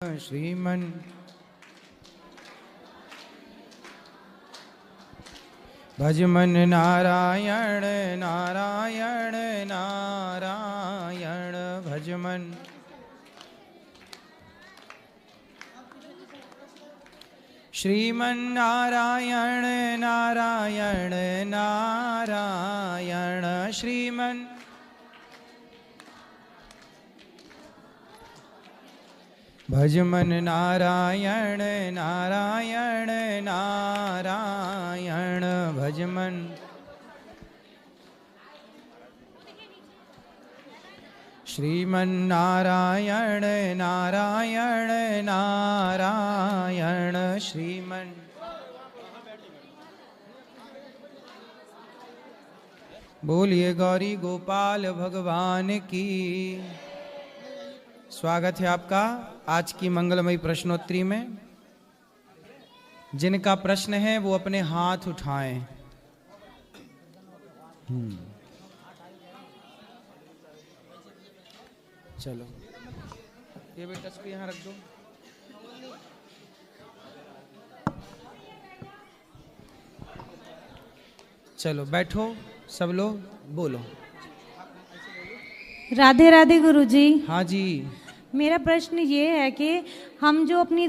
श्रीमन भजमन नारायण नारायण नारायण भजमन श्रीमन नारायण नारायण नारायण श्रीमन भजमन नारायण नारायण नारायण भजमन श्रीमन नारायण नारायण नारायण श्रीमन बोलिए गौरी गोपाल भगवान की। स्वागत है आपका आज की मंगलमयी प्रश्नोत्तरी में। जिनका प्रश्न है वो अपने हाथ उठाएं। चलो ये बेटा इसको यहाँ रख दो। चलो बैठो सब लोग, बोलो। राधे राधे गुरुजी। हाँ जी। मेरा प्रश्न ये है कि हम जो अपनी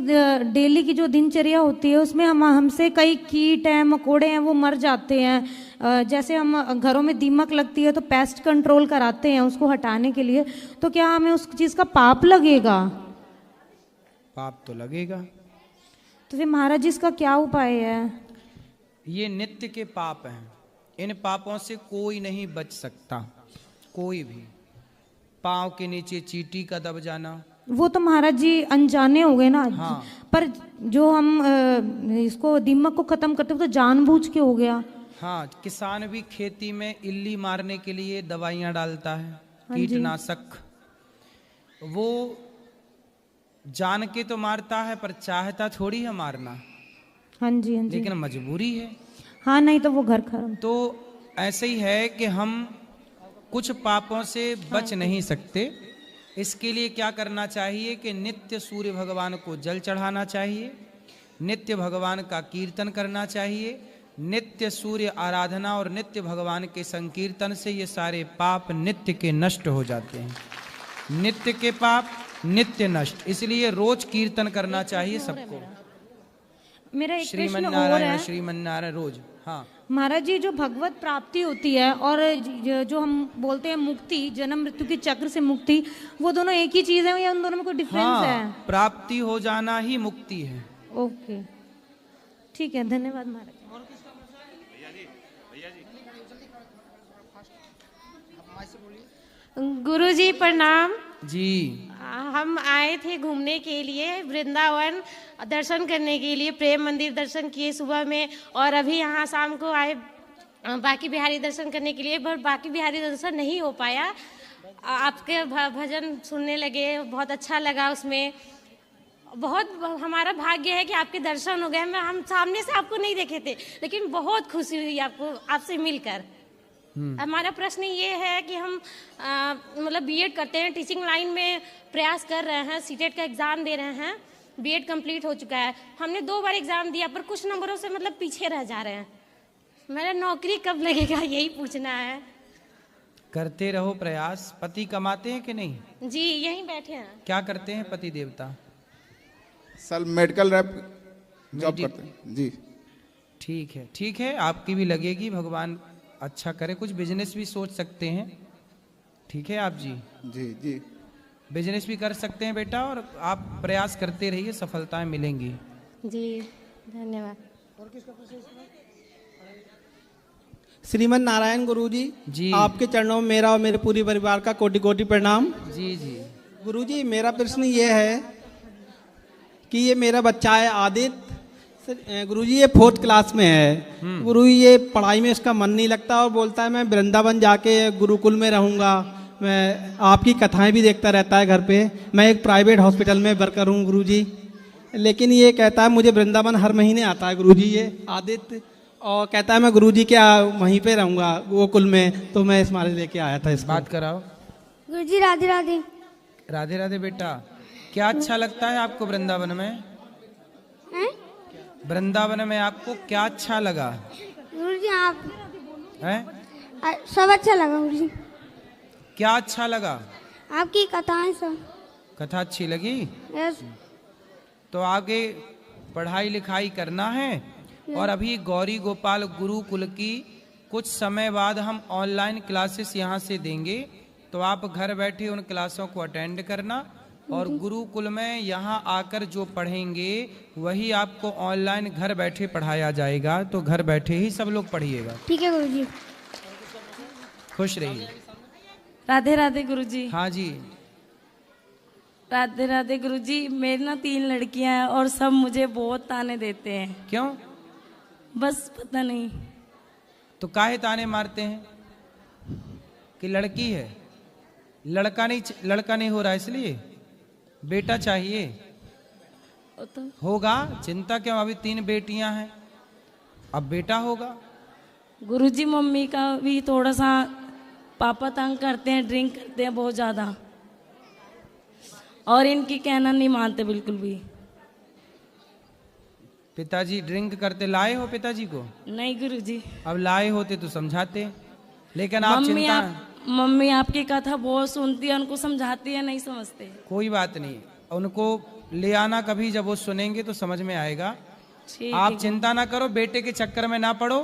डेली की जो दिनचर्या होती है उसमें हमसे कई कीट हैं मकोड़े हैं वो मर जाते हैं। जैसे हम घरों में दीमक लगती है तो पेस्ट कंट्रोल कराते हैं उसको हटाने के लिए, तो क्या हमें उस चीज़ का पाप लगेगा? पाप तो लगेगा। तो फिर महाराज जी इसका क्या उपाय है? ये नित्य के पाप हैं। इन पापों से कोई नहीं बच सकता, कोई भी। पाँव के नीचे चींटी का दब जाना, वो तो महाराज जी अनजाने हो गए ना। हाँ। पर जो हम इसको दीमक को खत्म करते हो तो जानबूझ के हो गया। हाँ, किसान भी खेती में इल्ली मारने के लिए दवाइयाँ डालता है, हाँ कीटनाशक। वो जान के तो मारता है पर चाहता थोड़ी है मारना। हाँ जी, हाँ जी। लेकिन मजबूरी है। हाँ, नहीं तो वो घर खत्म। तो ऐसे ही है कि हम कुछ पापों से बच नहीं सकते। इसके लिए क्या करना चाहिए कि नित्य सूर्य भगवान को जल चढ़ाना चाहिए, नित्य भगवान का कीर्तन करना चाहिए। नित्य सूर्य आराधना और नित्य भगवान के संकीर्तन से ये सारे पाप नित्य के नष्ट हो जाते हैं। नित्य के पाप नित्य नष्ट, इसलिए रोज कीर्तन करना चाहिए सबको। मेरा एक प्रश्न और श्रीमन्नारायण है श्रीमन्नारायण रोज। हाँ महाराज जी, जो भगवत प्राप्ति होती है और जो हम बोलते हैं मुक्ति, जन्म मृत्यु के चक्र से मुक्ति, वो दोनों एक ही चीज है या उन दोनों में कोई डिफरेंस है? प्राप्ति हो जाना ही मुक्ति है। ओके, ठीक है, धन्यवाद महाराज। गुरुजी प्रणाम जी। हम आए थे घूमने के लिए वृंदावन, दर्शन करने के लिए। प्रेम मंदिर दर्शन किए सुबह में, और अभी यहाँ शाम को आए बाकी बिहारी दर्शन करने के लिए, पर बाकी बिहारी दर्शन नहीं हो पाया। आपके भजन सुनने लगे, बहुत अच्छा लगा। उसमें बहुत हमारा भाग्य है कि आपके दर्शन हो गए। हम सामने से आपको नहीं देखे थे, लेकिन बहुत खुशी हुई आपको आपसे मिलकर। हमारा प्रश्न ये है कि हम मतलब बीएड करते हैं, टीचिंग लाइन में प्रयास कर रहे हैं, सीटेट का एग्ज़ाम दे रहे हैं। बीएड कंप्लीट हो चुका है, हमने 2 बार एग्ज़ाम दिया, पर कुछ नंबरों से मतलब पीछे रह जा रहे हैं। मेरा नौकरी कब लगेगा यही पूछना है। करते रहो प्रयास। पति कमाते हैं कि नहीं? जी, यहीं बैठे हैं। क्या करते हैं पति देवता? सर मेडिकल रैप जॉब करते हैं जी। ठीक है, ठीक है, आपकी भी लगेगी, भगवान अच्छा करे। कुछ बिजनेस भी सोच सकते हैं, ठीक है आप जी? जी जी, बिजनेस भी कर सकते हैं बेटा, और आप प्रयास करते रहिए, सफलताएं मिलेंगी। जी धन्यवाद। श्रीमन नारायण गुरुजी जी। आपके चरणों में मेरा और मेरे पूरी परिवार का कोटि कोटि प्रणाम। जी जी। गुरुजी मेरा प्रश्न ये है कि ये मेरा बच्चा है आदित्य। गुरुजी ये 4th क्लास में है। गुरुजी ये पढ़ाई में इसका मन नहीं लगता और बोलता है मैं वृंदावन जाके गुरुकुल में रहूँगा, मैं आपकी कथाएं भी देखता रहता है घर पे। मैं एक प्राइवेट हॉस्पिटल में वर्कर हूँ गुरुजी, लेकिन ये कहता है मुझे वृंदावन हर महीने आता है गुरुजी ये आदित्य, और कहता है मैं गुरुजी के वहीं पे रहूँगा गोकुल में। तो मैं इस मारे लेके आया था इसको। बात कराओ। गुरुजी राधे राधे। राधे राधे बेटा। क्या अच्छा लगता है आपको वृंदावन में? हैं? वृंदावन में आपको क्या अच्छा लगा गुरुजी आप है? सब अच्छा लगा गुरुजी। क्या अच्छा लगा? आपकी कथाएं सब। कथा अच्छी लगी? यस। तो आगे पढ़ाई लिखाई करना है। और अभी गौरी गोपाल गुरुकुल की कुछ समय बाद हम ऑनलाइन क्लासेस यहाँ से देंगे, तो आप घर बैठे उन क्लासों को अटेंड करना। और गुरुकुल में यहाँ आकर जो पढ़ेंगे वही आपको ऑनलाइन घर बैठे पढ़ाया जाएगा, तो घर बैठे ही सब लोग पढ़िएगा। ठीक है गुरुजी। खुश रहिए। राधे राधे गुरुजी। हाँ जी। राधे राधे गुरुजी। मेरी ना 3 लड़कियां हैं और सब मुझे बहुत ताने देते हैं। क्यों? बस पता नहीं। तो काहे ताने मारते हैं? कि लड़की है, लड़का नहीं हो रहा इसलिए? बेटा चाहिए? तो होगा, चिंता क्यों, अभी 3 बेटियां हैं, अब बेटा होगा। गुरुजी मम्मी का भी थोड़ा सा पापा तंग करते हैं, ड्रिंक करते हैं बहुत ज्यादा, और इनकी कहना नहीं मानते बिल्कुल भी। पिताजी ड्रिंक करते लाए हो पिताजी को? नहीं गुरुजी। अब लाए होते तो समझाते, लेकिन आप चिंता। मम्मी आपकी कथा बहुत सुनती है, उनको समझाती है, नहीं समझते। कोई बात नहीं, उनको ले आना कभी, जब वो सुनेंगे तो समझ में आएगा। आप चिंता ना करो, बेटे के चक्कर में ना पड़ो।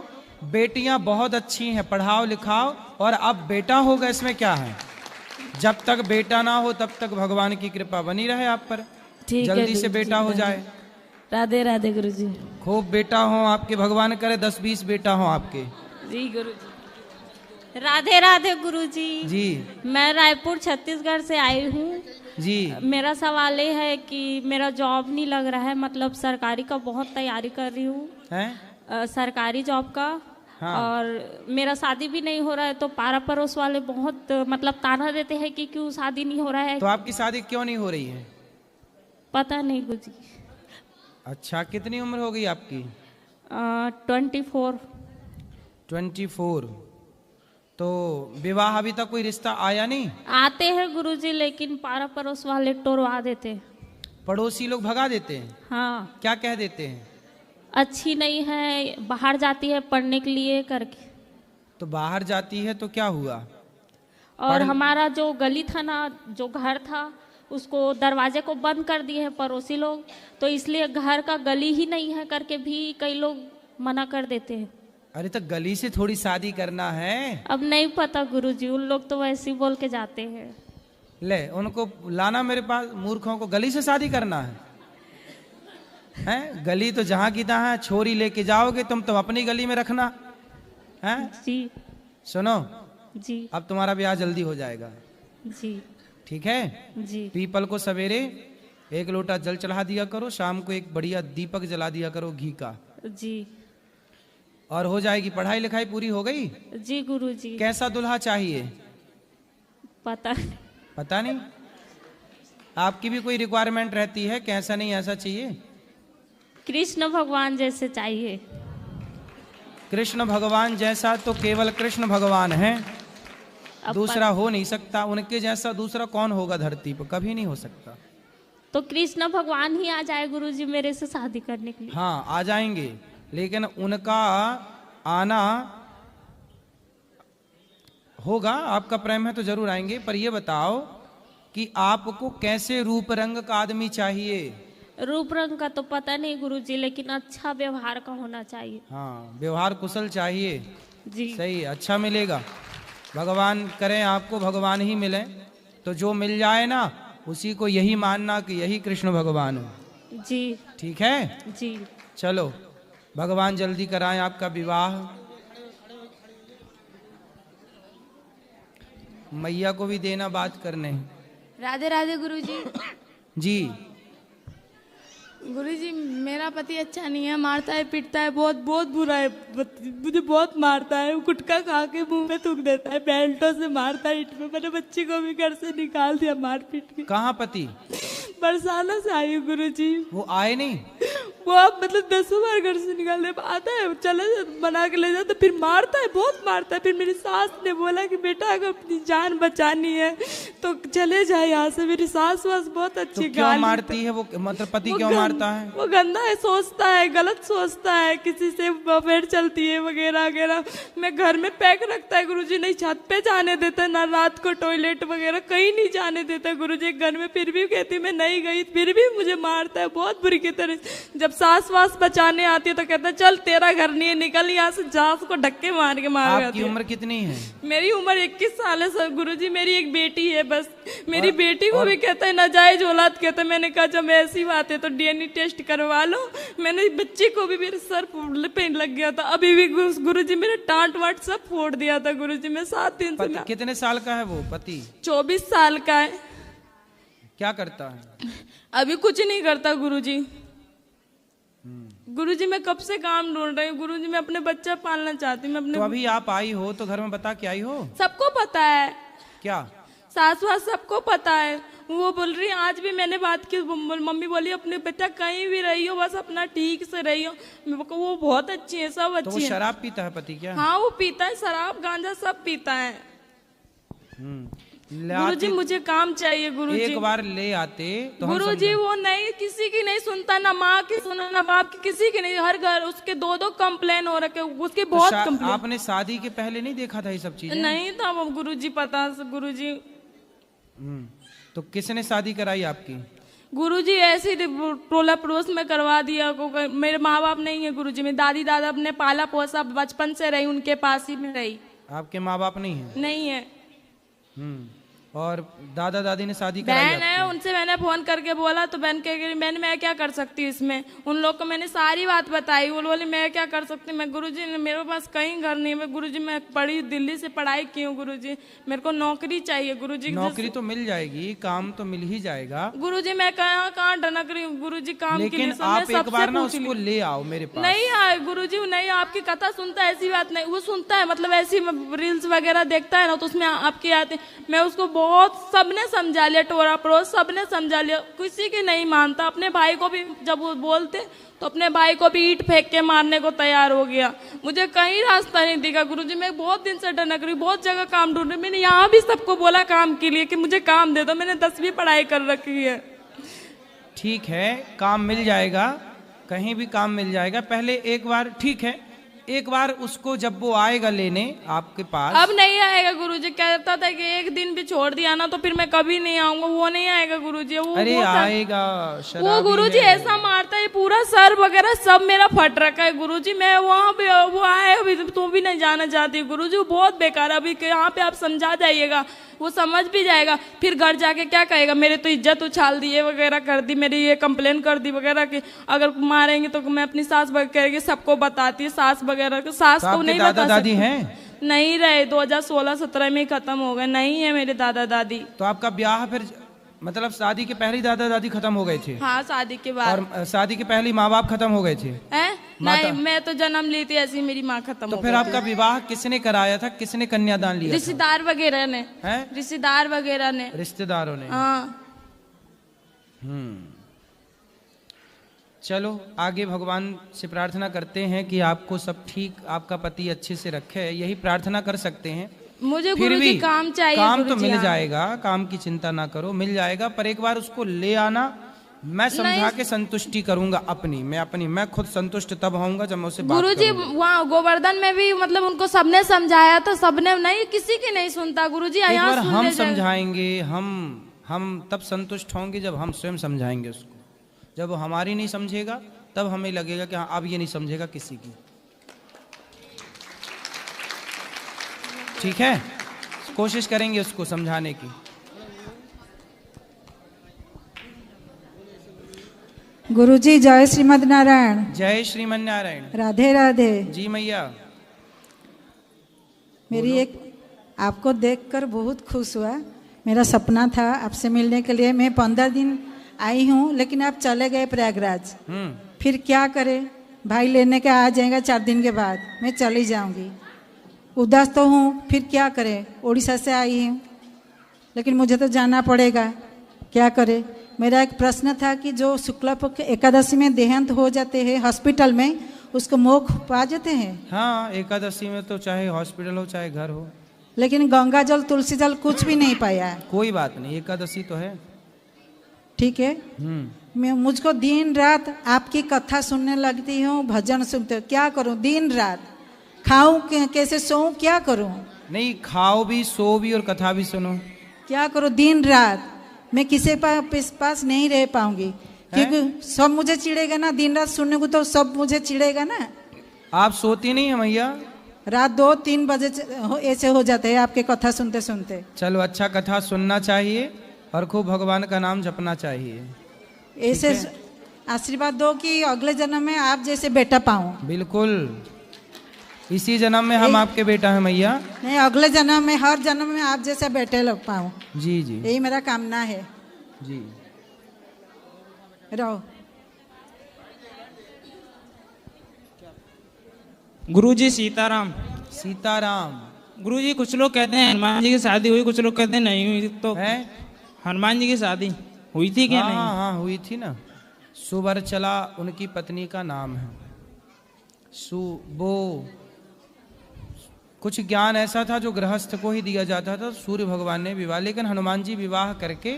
बेटियां बहुत अच्छी हैं, पढ़ाओ लिखाओ। और अब बेटा होगा, इसमें क्या है? जब तक बेटा ना हो तब तक भगवान की कृपा बनी रहे आप पर, जल्दी से बेटा हो जाए। राधे राधे गुरुजी। खूब बेटा हो आपके, भगवान करे 10-20 बेटा हो आपके। जी गुरुजी। राधे राधे गुरुजी। जी। मैं रायपुर छत्तीसगढ़ से आई हूँ जी। मेरा सवाल ये है कि मेरा जॉब नहीं लग रहा है, मतलब सरकारी का बहुत तैयारी कर रही हूँ, सरकारी जॉब का। हाँ। और मेरा शादी भी नहीं हो रहा है, तो पारा पड़ोस वाले बहुत मतलब ताना देते हैं कि क्यों शादी नहीं हो रहा है। तो आपकी शादी क्यों नहीं हो रही है? पता नहीं गुरुजी। अच्छा, कितनी उम्र हो गई आपकी? 24। 24। तो विवाह अभी तक कोई रिश्ता आया नहीं? आते हैं गुरुजी, लेकिन पारा पड़ोस वाले टोरवा देते हैं। पड़ोसी लोग भगा देते हैं? हाँ। क्या कह देते हैं? अच्छी नहीं है, बाहर जाती है पढ़ने के लिए करके। तो बाहर जाती है तो क्या हुआ? और हमारा जो गली था ना, जो घर था, उसको दरवाजे को बंद कर दिए हैं पड़ोसी लोग, तो इसलिए घर का गली ही नहीं है करके भी कई लोग मना कर देते हैं। अरे तो गली से थोड़ी शादी करना है। अब नहीं पता गुरुजी, उन लोग तो वैसे ही बोल के जाते हैं। ले उनको लाना मेरे पास, मूर्खों को गली से शादी करना है? हैं? गली तो जहाँ की तहाँ है, छोरी लेके जाओगे तुम तो अपनी गली में रखना है। जी। सुनो जी। अब तुम्हारा ब्याह जल्दी हो जाएगा। जी। ठीक है? जी। पीपल को सवेरे 1 लोटा जल चढ़ा दिया करो, शाम को एक बढ़िया दीपक जला दिया करो घी का। जी। और हो जाएगी। पढ़ाई लिखाई पूरी हो गई? जी गुरुजी। कैसा दुल्हा चाहिए? पता नहीं। आपकी भी कोई रिक्वायरमेंट रहती है, कैसा नहीं ऐसा चाहिए? कृष्ण भगवान जैसे चाहिए। कृष्ण भगवान जैसा तो केवल कृष्ण भगवान है, दूसरा हो नहीं सकता। उनके जैसा दूसरा कौन होगा धरती पर? कभी नहीं हो सकता। तो कृष्ण भगवान ही आ जाए गुरुजी मेरे से शादी करने के लिए। हाँ आ जाएंगे, लेकिन उनका आना होगा। आपका प्रेम है तो जरूर आएंगे। पर ये बताओ कि आपको कैसे रूप रंग का आदमी चाहिए? रूप रंग का तो पता नहीं गुरुजी, लेकिन अच्छा व्यवहार का होना चाहिए। हाँ, व्यवहार कुशल चाहिए। जी। सही, अच्छा मिलेगा। भगवान करें आपको भगवान ही मिले, तो जो मिल जाए ना उसी को यही मानना कि यही कृष्ण भगवान है। जी। ठीक है? जी। चलो भगवान जल्दी कराएं आपका विवाह। मैया को भी देना बात करने। राधे राधे गुरुजी। जी। गुरुजी मेरा पति अच्छा नहीं है, मारता है पीटता है, बहुत बहुत बुरा है, मुझे बहुत मारता है। गुटखा खा के मुंह पे थूक देता है, बेल्टों से मारता है, ईंट में। मैंने बच्ची को भी घर से निकाल दिया मार पीट के। कहाँ पति? बरसाना से आई हूँ गुरुजी। वो आए नहीं? वो आप मतलब 10 बार घर से निकालने आता है, चले बना के ले जाता, फिर मारता है, बहुत मारता है। फिर मेरी सास ने बोला कि बेटा अगर अपनी जान बचानी है तो चले जाए यहाँ से। मेरी सास वास बहुत अच्छी तो क्यों मारती है वो, मतलब पति क्यों मारता है? वो गंदा है, सोचता है, गलत सोचता है, किसी से अफेयर चलती है वगैरह वगैरह। मैं घर में पैक रखता है गुरुजी, नहीं छत पे जाने देता, ना रात को टॉयलेट वगैरह कहीं नहीं जाने देता गुरुजी घर में। फिर भी कहती मैं नहीं गई, फिर भी मुझे मारता है बहुत बुरी की तरह। जब सास वास बचाने आती है तो कहता है चल तेरा घर नहीं है, निकल यहाँ से, सास को धक्के मार के मार। आपकी उम्र कितनी है? मेरी उम्र 21 साल है सर गुरुजी। मेरी एक बेटी है बस। मेरी बेटी को भी कहता है नाजायज औलाद कहता है। मैंने कहा जब ऐसी बात है तो डीएनए टेस्ट करवा लो। मैंने बच्ची को भी मेरे सर पे लग गया था, अभी भी गुरुजी मेरे टांट वाट सब फोड़ दिया था गुरुजी। मैं 7 दिन से। कितने साल का है वो पति? 24 साल का है। क्या करता है? अभी कुछ नहीं करता गुरुजी। गुरुजी मैं कब से काम ढूंढ रही हूँ गुरुजी। मैं अपने बच्चा पालना चाहती हूँ। मैं अपने तो अभी आप आई हो तो घर में बता के आई हो? सबको पता है। क्या? सास वास सबको पता है। वो बोल रही आज भी मैंने बात की, मम्मी बोली अपने बेटा कहीं भी रही हो बस अपना ठीक से रही हो। वो बहुत अच्छी है, सब अच्छी है। तो वो शराब पीता है पति क्या? हाँ वो पीता है, शराब गांजा सब पीता है। गुरुजी मुझे काम चाहिए गुरुजी। एक बार ले आते तो गुरुजी वो नहीं, किसी की नहीं सुनता, ना माँ की सुना ना बाप की, किसी की नहीं। हर घर उसके 2-2 कंप्लेन हो रखे उसके, बहुत कंप्लेन। आपने शादी के पहले नहीं देखा था ये सब चीजें? नहीं था वो गुरुजी, पता गुरुजी। तो किसने शादी कराई आपकी? गुरुजी ऐसे ही टोला पड़ोस में करवा दिया। मेरे माँ बाप नहीं है गुरुजी। मेरी दादी दादा अपने पाला पोसा बचपन से रही, उनके पास ही में रही। आपके माँ बाप नहीं है? नहीं है। और दादा दादी ने शादी कराई? बहन है, उनसे मैंने फोन करके बोला तो बहन कह रही बहन मैं क्या कर सकती हूँ इसमें। उन लोग को मैंने सारी बात बताई, वो बोली मैं क्या कर सकती हूँ। मैं गुरुजी मेरे पास कहीं घर नहीं है। मैं गुरुजी मैं पढ़ी, दिल्ली से पढ़ाई की हूँ गुरुजी, मेरे को नौकरी चाहिए गुरुजी। नौकरी तो मिल जाएगी, काम तो मिल ही जाएगा गुरुजी। मैं कहाँ ढनक रही हूँ गुरुजी काम के लिए। लेकिन आप एक बार ना उसको ले आओ मेरे पास। नहीं आए गुरुजी, नहीं आपकी कथा सुनता है, ऐसी बात नहीं। वो सुनता है मतलब ऐसी रील्स वगैरह देखता है ना तो उसमें आपके आते। मैं उसको बहुत सबने समझा लिया, टोरा पड़ोस सबने समझा लिया, किसी की नहीं मानता। अपने भाई को भी जब वो बोलते तो अपने भाई को भी ईंट फेंक के मारने को तैयार हो गया। मुझे कहीं रास्ता नहीं दिखा गुरुजी। मैं बहुत दिन से डनक रही, बहुत जगह काम ढूंढ रही। मैंने यहाँ भी सबको बोला काम के लिए कि मुझे काम दे दो। मैंने 10वीं पढ़ाई कर रखी है। ठीक है, काम मिल जाएगा, कहीं भी काम मिल जाएगा। पहले एक बार, ठीक है, एक बार उसको जब वो आएगा लेने आपके पास। अब नहीं आएगा गुरुजी। कहता था कि एक दिन भी छोड़ दिया ना तो फिर मैं कभी नहीं आऊंगा। वो नहीं आएगा गुरुजी। वो अरे आएगा। वो गुरुजी ऐसा मारता है, पूरा सर वगैरह सब मेरा फट रखा है गुरुजी। मैं वहाँ पे वो आए अभी तो भी नहीं जाना चाहती गुरुजी। वो बहुत बेकार है। अभी यहाँ पे आप समझा जाइएगा, वो समझ भी जाएगा। फिर घर जाके क्या कहेगा, मेरे तो इज्जत उछाल दी, ये वगैरह कर दी, मेरी ये कंप्लेन कर दी वगैरह की। अगर मारेंगे तो मैं अपनी सास वगैरह सबको बताती है, सास वगैरह को। सास को नहीं बता सकती। दादी हैं? नहीं रहे, 2016-17 में ही खत्म हो गए। नहीं है मेरे दादा दादी। तो आपका ब्याह फिर मतलब शादी के पहले दादा दादी खत्म हो गए थे? हाँ शादी के बाद। और शादी के पहले माँ बाप खत्म हो गए थे? नहीं, मैं तो जन्म ली थी ऐसी, मेरी माँ खत्म तो फिर आपका विवाह किसने कराया था, किसने कन्यादान लिया? रिश्तेदार वगैरह ने। रिश्तेदार वगैरह ने। रिश्तेदारों ने? हाँ। चलो आगे भगवान से प्रार्थना करते हैं कि आपको सब ठीक, आपका पति अच्छे से रखे, यही प्रार्थना कर सकते हैं। मुझे गुरुजी काम चाहिए। काम तो मिल जाएगा, काम की चिंता ना करो, मिल जाएगा। पर एक बार उसको ले आना, मैं समझा के संतुष्टि करूंगा अपनी। मैं खुद संतुष्ट तब होऊंगा जब मैं उससे बात गुरुजी वहाँ गोवर्धन में भी मतलब उनको सबने समझाया तो सबने नहीं, किसी की नहीं सुनता गुरुजी। एक बार हम समझाएंगे, हम तब संतुष्ट होंगे जब हम स्वयं समझाएंगे उसको। जब वो हमारी नहीं समझेगा तब हमें लगेगा कि हाँ अब ये नहीं समझेगा किसी की। ठीक है, कोशिश करेंगे उसको समझाने की। गुरुजी जय श्रीमद नारायण। जय श्रीमद नारायण। राधे राधे। जी मैया। मेरी एक आपको देखकर बहुत खुश हुआ। मेरा सपना था आपसे मिलने के लिए। मैं 15 दिन आई हूँ लेकिन आप चले गए प्रयागराज। फिर क्या करें, भाई लेने के आ जाएगा 4 दिन के बाद, मैं चली जाऊंगी। उदास तो हूँ, फिर क्या करें, उड़ीसा से आई हूँ लेकिन मुझे तो जाना पड़ेगा, क्या करें। मेरा एक प्रश्न था कि जो शुक्ला पक्ष एकादशी में देहांत हो जाते हैं हॉस्पिटल में, उसको मोक्ष पा जाते हैं? हाँ, एकादशी में तो चाहे हॉस्पिटल हो चाहे घर हो। लेकिन गंगा जल तुलसी जल कुछ भी नहीं पाया है। कोई बात नहीं, एकादशी तो है। ठीक है। मैं मुझको दिन रात आपकी कथा सुनने लगती हूँ, भजन सुनते, क्या करूँ? दिन रात खाऊं कैसे, सोऊं क्या करूँ? नहीं, खाओ भी, सो भी और कथा भी सुनो। क्या करूँ? दिन रात मैं किसी पास नहीं रह पाऊंगी, क्योंकि सब मुझे चिढ़ेगा ना। दिन रात सुनने को तो सब मुझे चिढ़ेगा ना। आप सोती नहीं है मैया? रात 2-3 बजे ऐसे हो जाते हैं आपके कथा सुनते सुनते। चलो, अच्छा कथा सुनना चाहिए और खूब भगवान का नाम जपना चाहिए। ऐसे आशीर्वाद दो कि अगले जन्म में आप जैसे बेटा पाऊं। बिल्कुल, इसी जन्म में हम आपके बेटा हैं मैया। नहीं, अगले जन्म में, हर जन्म में आप जैसा बेटे लग पाऊं। जी जी, यही मेरा कामना है जी। रहो। गुरुजी सीताराम। सीताराम। गुरुजी, कुछ लोग कहते हैं हनुमान जी की शादी हुई, कुछ लोग कहते हैं नहीं हुई। तो है हनुमान जी की शादी हुई थी क्या? नहीं? हाँ, हुई थी ना। सुवर्चला उनकी पत्नी का नाम है। वो कुछ ज्ञान ऐसा था जो गृहस्थ को ही दिया जाता था। सूर्य भगवान ने विवाह, लेकिन हनुमान जी विवाह करके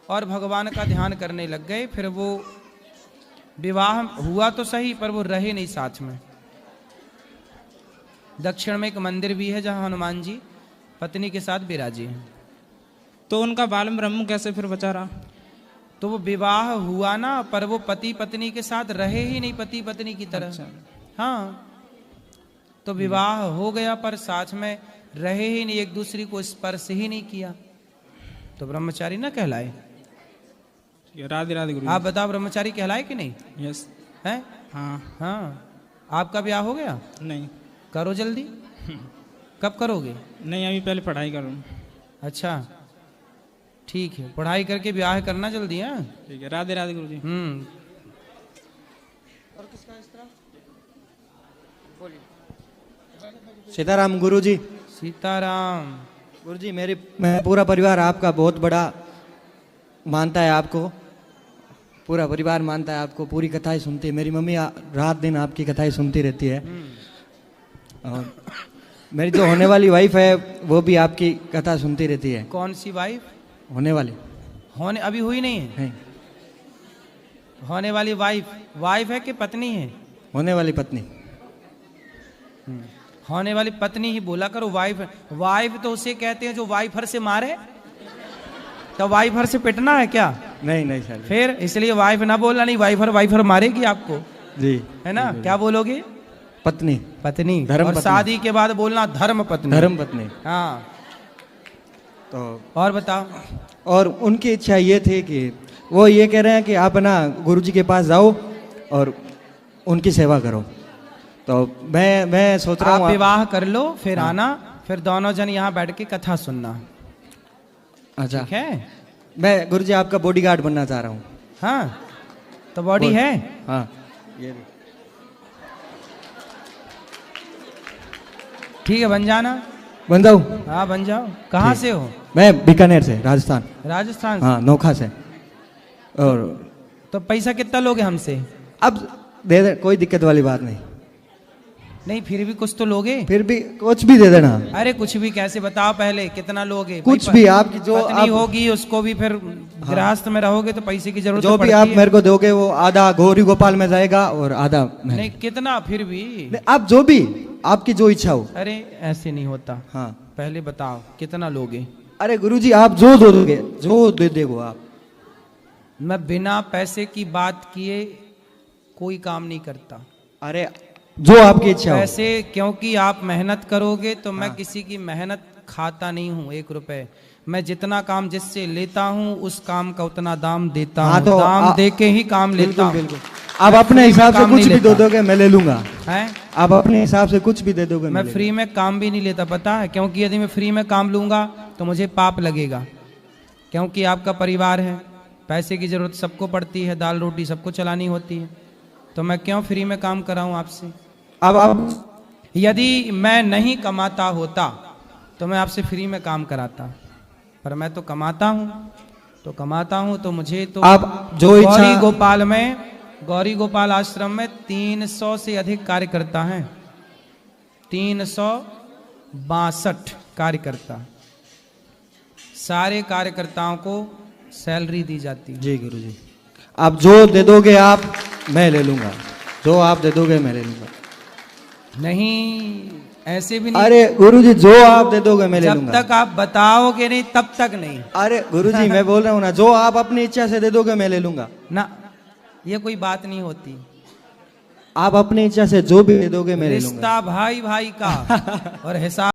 और भगवान का ध्यान करने लग गए। फिर वो विवाह हुआ तो सही, पर वो रहे नहीं साथ में। दक्षिण में एक मंदिर भी है जहां हनुमान जी पत्नी के साथ विराजे हैं। तो उनका बाल ब्रह्म कैसे फिर बचा रहा? तो वो विवाह हुआ ना, पर वो पति पत्नी के साथ रहे ही नहीं, पति पत्नी की तरह। अच्छा। हाँ, तो विवाह हो गया पर साथ में रहे ही नहीं, एक दूसरे को स्पर्श ही नहीं किया, तो ब्रह्मचारी ना कहलाए। राधे राधे गुरु। आप बताओ, ब्रह्मचारी कहलाए कि नहीं? यस है। हाँ हाँ। आपका ब्याह हो गया? नहीं। करो जल्दी। कब करोगे? नहीं, अभी पहले पढ़ाई करूँ। अच्छा, ठीक है, पढ़ाई करके ब्याह करना जल्दी। है ठीक है। राधे राधे गुरु जी। और किसका इस तरह? सीताराम गुरु जी। सीताराम। गुरु जी, मैं पूरा परिवार आपका बहुत बड़ा मानता है, आपको पूरा परिवार मानता है आपको, पूरी कथाएं सुनती है। मेरी मम्मी रात दिन आपकी कथाएं सुनती रहती है। और मेरी जो होने वाली वाइफ है वो भी आपकी कथा सुनती रहती है। कौन सी वाइफ? होने वाली। होने अभी हुई नहीं है? नहीं। होने वाली वाइफ, वाइफ है कि पत्नी है? होने वाली पत्नी। होने वाली पत्नी ही बोला करो, वाइफ। वाइफ तो उसे कहते हैं जो वाइफर से मारे। तो वाइफर से पिटना है क्या? नहीं नहीं सर। फिर इसलिए वाइफ ना बोलना, नहीं वाइफर वाइफर मारेगी आपको। जी, है ना? क्या बोलोगे? पत्नी। पत्नी। धर्म और पत्नी। शादी के बाद बोलना धर्म पत्नी। धर्म पत्नी। हाँ। तो और बताओ। और उनकी इच्छा ये थी कि वो ये कह रहे हैं कि आप ना गुरुजी के पास जाओ और उनकी सेवा करो। तो मैं सोच रहा हूँ आप विवाह कर लो, फिर आना, फिर दोनों जन यहाँ बैठ के कथा सुनना। अच्छा, ठीक है? मैं गुरुजी आपका बॉडीगार्ड बनना चाह रहा हूँ। हाँ, तो बॉडी है? हाँ, ये ठीक है, बन जाना। बन जाऊँ? हाँ, बन जाओ। कहाँ से हो? मैं बीकानेर से, राजस्थान। राजस्थान से? हाँ, नोखा से। और तो पैसा कितना लोगे हमसे? अब दे, कोई दिक्कत वाली बात नहीं। नहीं, फिर भी कुछ तो लोगे? फिर भी कुछ भी दे देना। अरे कुछ भी कैसे, बताओ पहले कितना लोगे? कुछ भी आपकी जो पत्नी होगी उसको भी, फिर गृहस्थ में रहोगे तो पैसे की जरूरत जो भी आप मेरे को दोगे वो आधा गौरी गोपाल में जाएगा और आधा नहीं, कितना फिर भी आप जो भी आपकी जो इच्छा हो। अरे ऐसे नहीं होता। हाँ, पहले बताओ कितना लोगे? अरे गुरुजी, आप जो दोगे, जो दे देगो आप। मैं बिना पैसे की बात किए कोई काम नहीं करता। अरे जो आपकी इच्छा हो। पैसे, क्योंकि आप मेहनत करोगे तो मैं किसी की मेहनत खाता नहीं हूँ 1 रुपए। मैं जितना काम जिससे लेता हूँ उस काम का उतना दाम देता हूँ। तो दाम दे के ही काम लेता हूँ। बिल्कुल। आप अपने हिसाब से कुछ भी दे दोगे मैं ले लूंगा। हैं? आप अपने हिसाब से कुछ भी दे दोगे मैं फ्री में काम भी नहीं लेता, पता है? क्योंकि यदि मैं फ्री में काम लूंगा तो मुझे पाप लगेगा, क्योंकि आपका परिवार है, पैसे की जरूरत सबको पड़ती है, दाल रोटी सबको चलानी होती है, तो मैं क्यों फ्री में काम कराऊं आपसे? अब आप यदि मैं नहीं कमाता होता तो मैं आपसे फ्री में काम कराता, पर मैं तो कमाता हूं, तो कमाता हूं, तो मुझे तो आप जो गौरी गोपाल आश्रम में 300 से अधिक कार्यकर्ता हैं, 362 कार्यकर्ता, सारे कार्यकर्ताओं को सैलरी दी जाती है। जी गुरुजी, आप जो दे दोगे आप मैं ले लूंगा, जो आप दे दोगे मैं ले लूंगा। नहीं, ऐसे भी नहीं। अरे गुरुजी जो आप दे दोगे मैं ले लूंगा। जब तक आप बताओगे नहीं तब तक नहीं। अरे गुरुजी मैं बोल रहा हूँ ना, जो आप अपनी इच्छा से दे दोगे मैं ले लूंगा ना, ये कोई बात नहीं होती। आप अपनी इच्छा से जो भी दे दोगे मैं ले लूंगा। रिश्ता भाई भाई का और हिसाब